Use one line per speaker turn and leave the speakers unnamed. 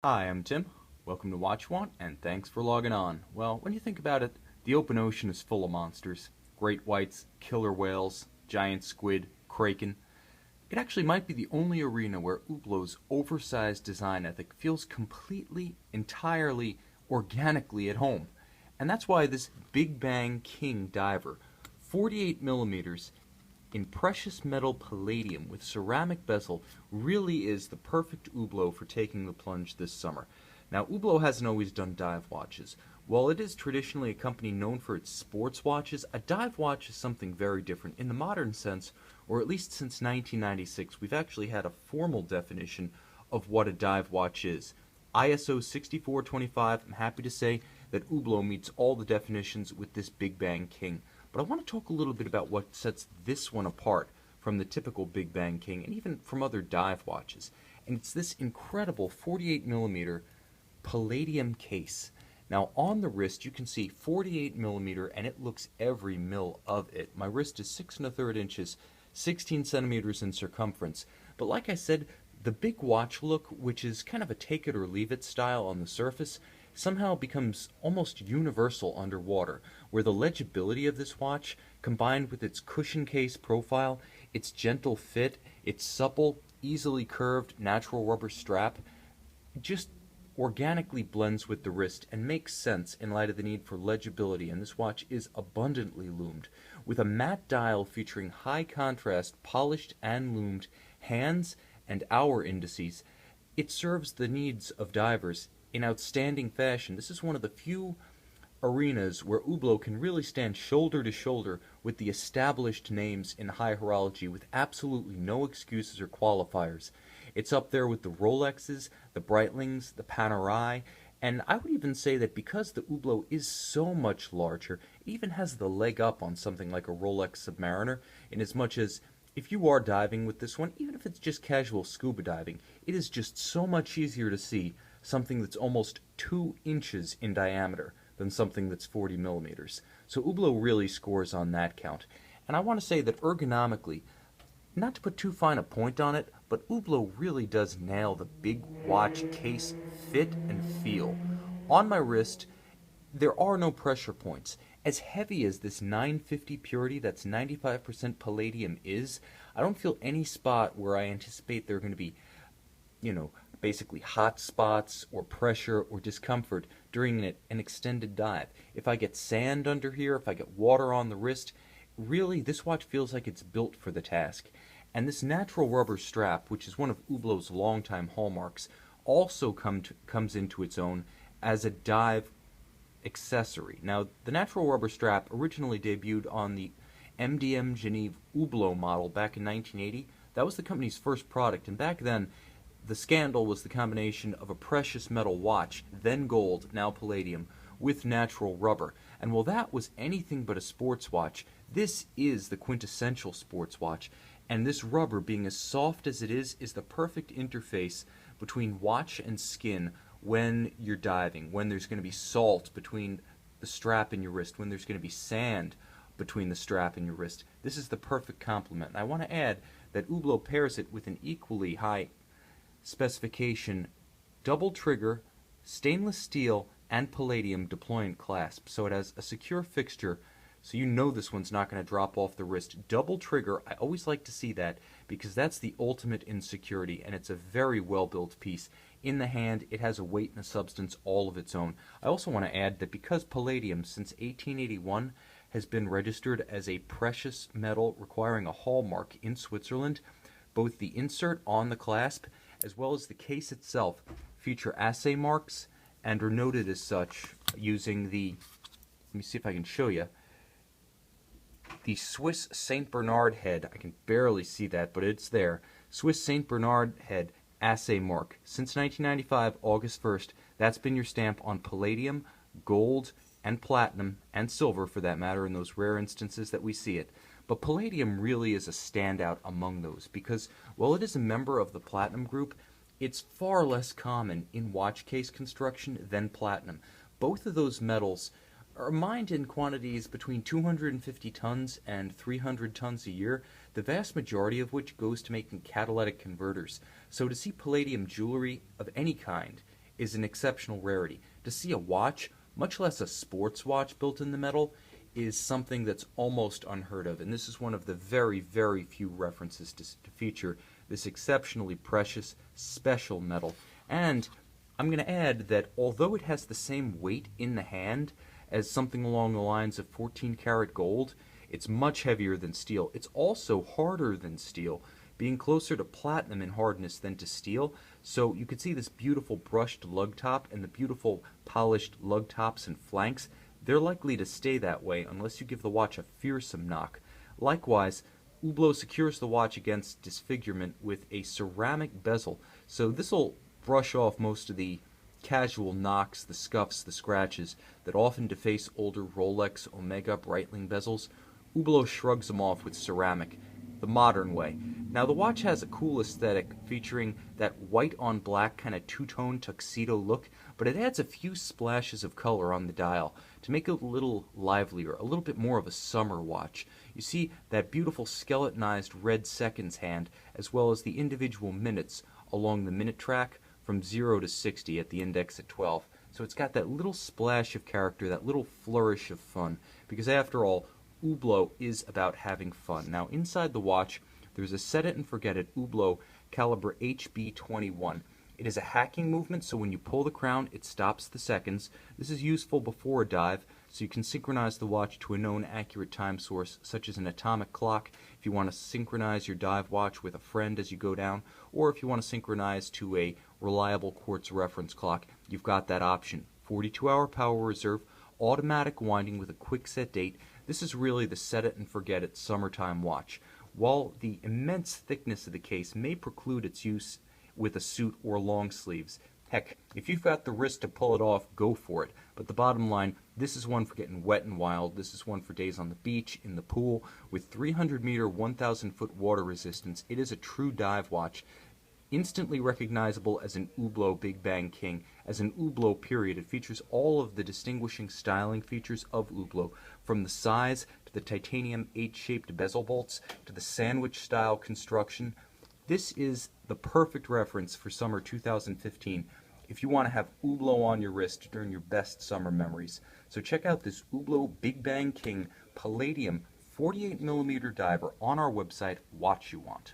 Hi, I'm Tim. Welcome to Watch One, and thanks for logging on. Well, when you think about it, the open ocean is full of monsters. Great whites, killer whales, giant squid, kraken. It actually might be the only arena where Hublot's oversized design ethic feels completely, entirely, organically at home. And that's why this Big Bang King diver, 48 millimeters, in precious metal palladium with ceramic bezel, really is the perfect Hublot for taking the plunge this summer. Now, Hublot hasn't always done dive watches. While it is traditionally a company known for its sports watches, a dive watch is something very different. In the modern sense, or at least since 1996, we've actually had a formal definition of what a dive watch is. ISO 6425, I'm happy to say that Hublot meets all the definitions with this Big Bang King. But I want to talk a little bit about what sets this one apart from the typical Big Bang King and even from other dive watches. And it's this incredible 48 millimeter Palladium case. Now on the wrist you can see 48 millimeter and it looks every mil of it. My wrist is 6 1/3 inches, 16 centimeters in circumference. But like I said, the big watch look, which is kind of a take it or leave it style on the surface, somehow becomes almost universal underwater, where the legibility of this watch, combined with its cushion case profile, its gentle fit, its supple, easily curved natural rubber strap, just organically blends with the wrist and makes sense in light of the need for legibility, and this watch is abundantly loomed, with a matte dial featuring high contrast, polished and loomed hands and hour indices. It serves the needs of divers in outstanding fashion. This is one of the few arenas where Hublot can really stand shoulder to shoulder with the established names in high horology with absolutely no excuses or qualifiers. It's up there with the Rolexes, the Breitlings, the Panerai, and I would even say that because the Hublot is so much larger, it even has the leg up on something like a Rolex Submariner, in as much as if you are diving with this one, even if it's just casual scuba diving, it is just so much easier to see something that's almost 2 inches in diameter than something that's 40 millimeters. So Hublot really scores on that count. And I want to say that ergonomically, not to put too fine a point on it, but Hublot really does nail the big watch case fit and feel. On my wrist, there are no pressure points. As heavy as this 950 purity, that's 95% palladium is, I don't feel any spot where I anticipate there are going to be, basically hot spots or pressure or discomfort during an extended dive. If I get sand under here, if I get water on the wrist, really this watch feels like it's built for the task. And this natural rubber strap, which is one of Hublot's longtime hallmarks, also comes into its own as a dive accessory. Now, the natural rubber strap originally debuted on the MDM Genève Hublot model back in 1980. That was the company's first product, and back then the scandal was the combination of a precious metal watch, then gold, now palladium, with natural rubber. And while that was anything but a sports watch, this is the quintessential sports watch. And this rubber, being as soft as it is the perfect interface between watch and skin when you're diving, when there's going to be salt between the strap and your wrist, when there's going to be sand between the strap and your wrist. This is the perfect complement. And I want to add that Hublot pairs it with an equally high specification double trigger, stainless steel, and palladium deployant clasp. So it has a secure fixture, so you know this one's not going to drop off the wrist. Double trigger, I always like to see that because that's the ultimate in security, and it's a very well built piece. In the hand, it has a weight and a substance all of its own. I also want to add that because palladium since 1881 has been registered as a precious metal requiring a hallmark in Switzerland, both the insert on the clasp as well as the case itself feature assay marks and are noted as such using let me see if I can show you, the Swiss St. Bernard head. I can barely see that, but it's there. Swiss St. Bernard head assay mark. Since 1995, August 1st, that's been your stamp on palladium, gold, and platinum, and silver for that matter, in those rare instances that we see it. But palladium really is a standout among those because while it is a member of the platinum group, it's far less common in watch case construction than platinum. Both of those metals are mined in quantities between 250 tons and 300 tons a year, the vast majority of which goes to making catalytic converters. So to see palladium jewelry of any kind is an exceptional rarity. To see a watch, much less a sports watch built in the metal, is something that's almost unheard of, and this is one of the very, very few references to feature this exceptionally precious, special metal. And I'm going to add that although it has the same weight in the hand as something along the lines of 14 karat gold, it's much heavier than steel. It's also harder than steel, being closer to platinum in hardness than to steel. So you can see this beautiful brushed lug top and the beautiful polished lug tops and flanks. They're likely to stay that way unless you give the watch a fearsome knock. Likewise, Hublot secures the watch against disfigurement with a ceramic bezel, so this will brush off most of the casual knocks, the scuffs, the scratches that often deface older Rolex, Omega, Breitling bezels. Hublot shrugs them off with ceramic, the modern way. Now the watch has a cool aesthetic featuring that white on black kind of two-tone tuxedo look, but it adds a few splashes of color on the dial to make it a little livelier, a little bit more of a summer watch. You see that beautiful skeletonized red seconds hand as well as the individual minutes along the minute track from 0 to 60 at the index at 12. So it's got that little splash of character, that little flourish of fun, because after all, Hublot is about having fun. Now inside the watch, there's a set it and forget it Hublot caliber HB21. It is a hacking movement, so when you pull the crown, it stops the seconds. This is useful before a dive, so you can synchronize the watch to a known accurate time source, such as an atomic clock, if you want to synchronize your dive watch with a friend as you go down, or if you want to synchronize to a reliable quartz reference clock, you've got that option. 42-hour power reserve, automatic winding with a quick set date. This is really the set it and forget it summertime watch. While the immense thickness of the case may preclude its use with a suit or long sleeves, heck, if you've got the wrist to pull it off, go for it. But the bottom line, this is one for getting wet and wild. This is one for days on the beach, in the pool. With 300-meter, 1,000-foot water resistance, it is a true dive watch. Instantly recognizable as an Hublot Big Bang King, as an Hublot period. It features all of the distinguishing styling features of Hublot, from the size to the titanium H-shaped bezel bolts to the sandwich-style construction. This is the perfect reference for summer 2015 if you want to have Hublot on your wrist during your best summer memories. So check out this Hublot Big Bang King Palladium 48mm diver on our website, Watch You Want.